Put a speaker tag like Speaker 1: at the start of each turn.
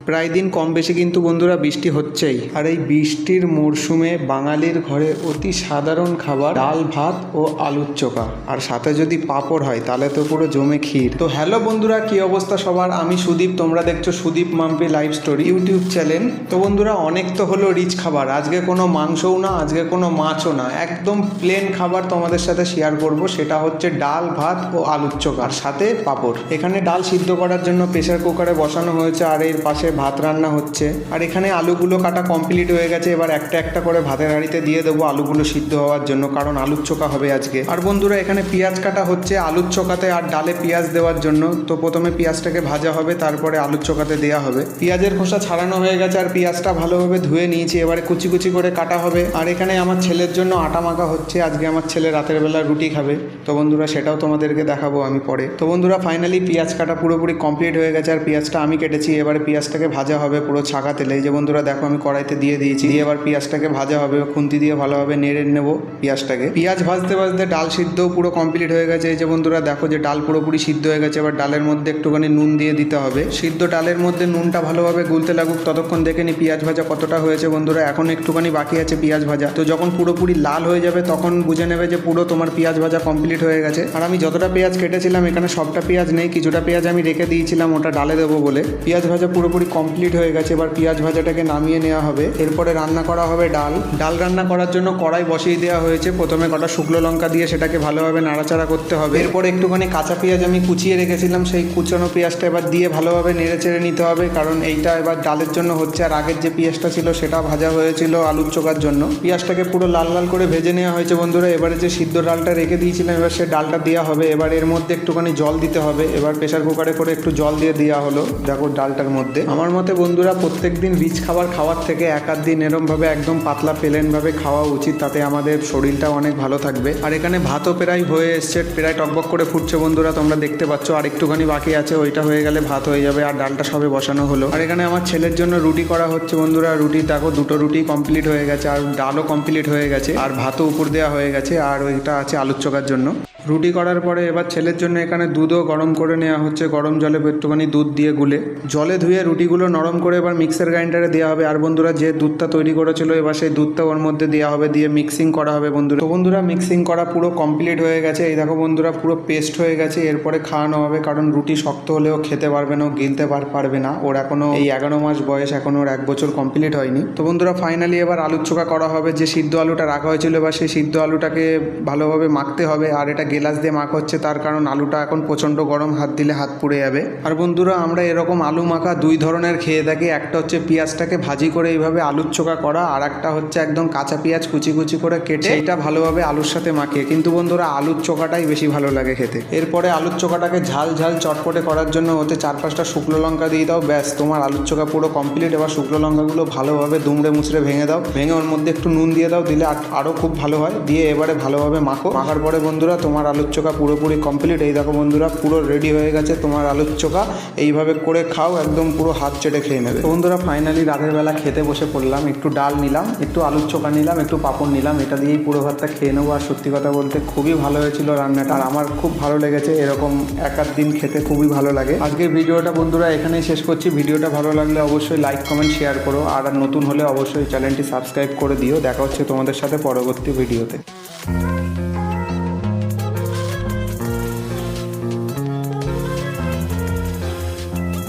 Speaker 1: প্রায় দিন কম বেশি কিন্তু বন্ধুরা বৃষ্টি হচ্ছেই। আর এই বৃষ্টির মরশুমে বাঙালির ঘরে অতি সাধারণ খাবার ডাল ভাত ও আলুর চোখা, আর সাথে যদি পাঁপড় হয় তাহলে তো পুরো জমে ক্ষীর। তো হ্যালো বন্ধুরা, কি অবস্থা সবার? আমি সুদীপ, তোমরা দেখছো Sudip Mampi live story YouTube channel. তো বন্ধুরা, অনেক তো হলো রিচ খাবার, আজকে কোনো মাংসও না, আজকে কোনো মাছও না, একদম প্লেন খাবার তোমাদের সাথে শেয়ার করব। সেটা হচ্ছে ডাল ভাত ও আলুর চোখা, আর সাথে পাঁপড়। এখানে ডাল সিদ্ধ করার জন্য প্রেসার কুকারে বসানো হয়েছে, আর এর পাশে ভাত রান্না হচ্ছে। আর এখানে আলুগুলো কাটা কমপ্লিট হয়ে গেছে, এবার একটা একটা করে ভাতের হাঁড়িতে দিয়ে দেবো আলুগুলো সিদ্ধ হওয়ার জন্য, কারণ আলুর চোখা হবে আজকে। আর বন্ধুরা, এখানে পেঁয়াজ কাটা হচ্ছে আলুর চোখাতে আর ডালে পেঁয়াজ দেওয়ার জন্য। তো প্রথমে পেঁয়াজটাকে ভাজা হবে, তারপরে আলুর চোখাতে দেওয়া হবে। পেঁয়াজের খোসা ছাড়ানো হয়ে গেছে, আর পেঁয়াজটা ভালোভাবে ধুয়ে নিয়েছি, এবারে কুচি কুচি করে কাটা হবে। আর এখানে আমার ছেলের জন্য আটা মাখা হচ্ছে, আজকে আমার ছেলে রাতের বেলা রুটি খাবে। তো বন্ধুরা, সেটাও তোমাদেরকে দেখাবো আমি পরে। তো বন্ধুরা, ফাইনালি পেঁয়াজ কাটা পুরোপুরি কমপ্লিট হয়ে গেছে, আর পেঁয়াজটা আমি কেটেছি। এবারে পেঁয়াজটাকে ভাজা হবে পুরো ছাকা তেলে। এই যে বন্ধুরা দেখো, আমি কড়াইতে দিয়ে দিয়েছি, দিয়ে এবার পেঁয়াজটাকে ভাজা হবে, খুন্তি দিয়ে ভালোভাবে নেড়ে নেবো পেঁয়াজটাকে। পেঁয়াজ ভাজতে ভাজতে ডাল সিদ্ধও পুরো কমপ্লিট হয়ে গেছে। এই যে বন্ধুরা দেখো, যে ডাল পুরোপুরি সিদ্ধ হয়ে গেছে। এবার ডালের মধ্যে একটুখানি নুন দিয়ে দিতে হবে। সিদ্ধ ডালের মধ্যে নুনটা ভালোভাবে গুলতে লাগুক, ততক্ষণ দেখে নি পেঁয়াজ ভাজা কতটা হয়েছে। বন্ধুরা, এখন একটুখানি বাকি আছে পেঁয়াজ ভাজা। তো যখন পুরোপুরি লাল হয়ে যাবে তখন বুঝে নেবে যে পুরো তোমার পেঁয়াজ ভাজা কমপ্লিট হয়ে গেছে। আর আমি যতটা পেঁয়াজ কেটেছিলাম, এখানে সবটা পেঁয়াজ নেই, কিছুটা পেঁয়াজ আমি রেখে দিয়েছিলাম, ওটা ডালে দেবো বলে। পেঁয়াজ ভাজা পুরোপুরি কমপ্লিট হয়ে গেছে, এবার পেঁয়াজ ভাজাটাকে নামিয়ে নেওয়া হবে। এরপরে রান্না করা হবে ডাল রান্না করার জন্য কড়াই বসিয়ে দেওয়া হয়েছে। প্রথমে কটা শুকনো লঙ্কা দিয়ে সেটাকে ভালোভাবে নাড়াচাড়া করতে হবে। এরপর একটুখানি কাঁচা পেঁয়াজ আমি কুচিয়ে রেখেছিলাম, সেই কুচানো পেঁয়াজটা এবার দিয়ে ভালোভাবে নেড়ে চেড়ে নিতে হবে, কারণ এইটা এবার ডালের জন্য হচ্ছে। আর আগের যে পেঁয়াজটা ছিল সেটা ভাজা হয়েছিল আলুর চোখার জন্য। পেঁয়াজটাকে পুরো লাল লাল করে ভেজে নেওয়া হয়েছে বন্ধুরা। এবারে যে সিদ্ধ ডালটা রেখে দিয়েছিলাম, এবার সে ডালটা দেওয়া হবে। এবার এর মধ্যে একটুখানি জল দিতে হবে। এবার প্রেসার কুকারে করে একটু জল দিয়ে দেওয়া হলো দেখো ডালটার মধ্যে। আমার মতে বন্ধুরা, প্রত্যেক দিন রিচ খাওয়ার থেকে এক আধ দিন এরমভাবে একদম পাতলা প্লেনভাবে খাওয়া উচিত, তাতে আমাদের শরীরটাও অনেক ভালো থাকবে। আর এখানে ভাতও প্রায় হয়ে এসছে, প্রায় টকবক করে ফুটছে বন্ধুরা, তোমরা দেখতে পাচ্ছ। আর একটুখানি বাকি আছে, ওইটা হয়ে গেলে ভাত হয়ে যাবে। আর ডালটা সবে বসানো হলো। আর এখানে আমার ছেলের জন্য রুটি করা হচ্ছে বন্ধুরা। রুটি দেখো, দুটো রুটি কমপ্লিট হয়ে গেছে, আর ডালও কমপ্লিট হয়ে গেছে, আর ভাতও উপর দেওয়া হয়ে গেছে। আর ওইটা আছে আলুর চোখার জন্য। রুটি করার পরে এবার ছেলের জন্য এখানে দুধও গরম করে নেওয়া হচ্ছে, গরম জলে একটুখানি দুধ দিয়ে গুলে জলে ধুয়ে রুটিগুলো নরম করে এবার মিক্সার গ্রাইন্ডারে দেওয়া হবে। আর বন্ধুরা, যে দুধটা তৈরি করেছিল এবার সেই দুধটা ওর মধ্যে দেওয়া হবে, দিয়ে মিক্সিং করা হবে বন্ধুরা। তো বন্ধুরা, মিক্সিং করা পুরো কমপ্লিট হয়ে গেছে। এই দেখো বন্ধুরা, পুরো পেস্ট হয়ে গেছে। এরপরে খাওয়ানো হবে, কারণ রুটি শক্ত হলেও খেতে পারবে না, গিলতে পারবে না। ওর এখনও এই 11 মাস বয়স, এখনও ওর 1 বছর কমপ্লিট হয়নি। তো বন্ধুরা, ফাইনালি এবার আলুর চোখা করা হবে। যে সিদ্ধ আলুটা রাখা হয়েছিল, এবার সেই সিদ্ধ আলুটাকে ভালোভাবে মাখতে হবে। আর এটা গেলাস দিয়ে মাখা হচ্ছে, তার কারণ আলুটা এখন প্রচণ্ড গরম, হাত দিলে হাত পুড়ে যাবে। আর বন্ধুরা, আমরা এরকম আলু মাখা দুই ধরনের খেয়ে থাকি। একটা হচ্ছে পেঁয়াজটাকে ভাজি করে এইভাবে আলুর চোখা করা, আর একটা হচ্ছে একদম কাঁচা পেঁয়াজ কুচি কুচি করে কেটে এটা ভালোভাবে আলুর সাথে মাখিয়ে। কিন্তু বন্ধুরা, আলুর চোখাটাই বেশি ভালো লাগে খেতে। এরপরে আলুর চোখাটাকে ঝাল ঝাল চটপটে করার জন্য ওতে 4-5টা শুকনো লঙ্কা দিয়ে দাও, ব্যাস তোমার আলুর চোখা পুরো কমপ্লিট। এবার শুকনো লঙ্কাগুলো ভালোভাবে দুমড়ে মুচড়ে ভেঙে দাও, ভেঙে ওর মধ্যে একটু নুন দিয়ে দাও, দিলে আরও খুব ভালো হয়। দিয়ে এবারে ভালোভাবে মাখার পরে বন্ধুরা, তোমার আলুর চোখা পুরোপুরি কমপ্লিট। এই দেখো বন্ধুরা, পুরো রেডি হয়ে গেছে তোমার আলুর চোখা। এইভাবে করে খাও, একদম পুরো হাত চেটে খেয়ে নেবে। তো বন্ধুরা, ফাইনালি রাতের বেলা খেতে বসে পড়লাম। একটু ডাল নিলাম, একটু আলুর চোখা নিলাম, একটু পাঁপড় নিলাম, এটা দিয়েই পুরো ভাতটা খেয়ে নেবো। আর সত্যি কথা বলতে খুবই ভালো হয়েছিল রান্নাটা, আর আমার খুব ভালো লেগেছে। এরকম এক আধ দিন খেতে খুবই ভালো লাগে। আজকের ভিডিওটা বন্ধুরা এখানেই শেষ করছি। ভিডিওটা ভালো লাগলে অবশ্যই লাইক কমেন্ট শেয়ার করো, আর নতুন হলে অবশ্যই চ্যানেলটি সাবস্ক্রাইব করে দিও। দেখা হচ্ছে তোমাদের সাথে পরবর্তী ভিডিওতে।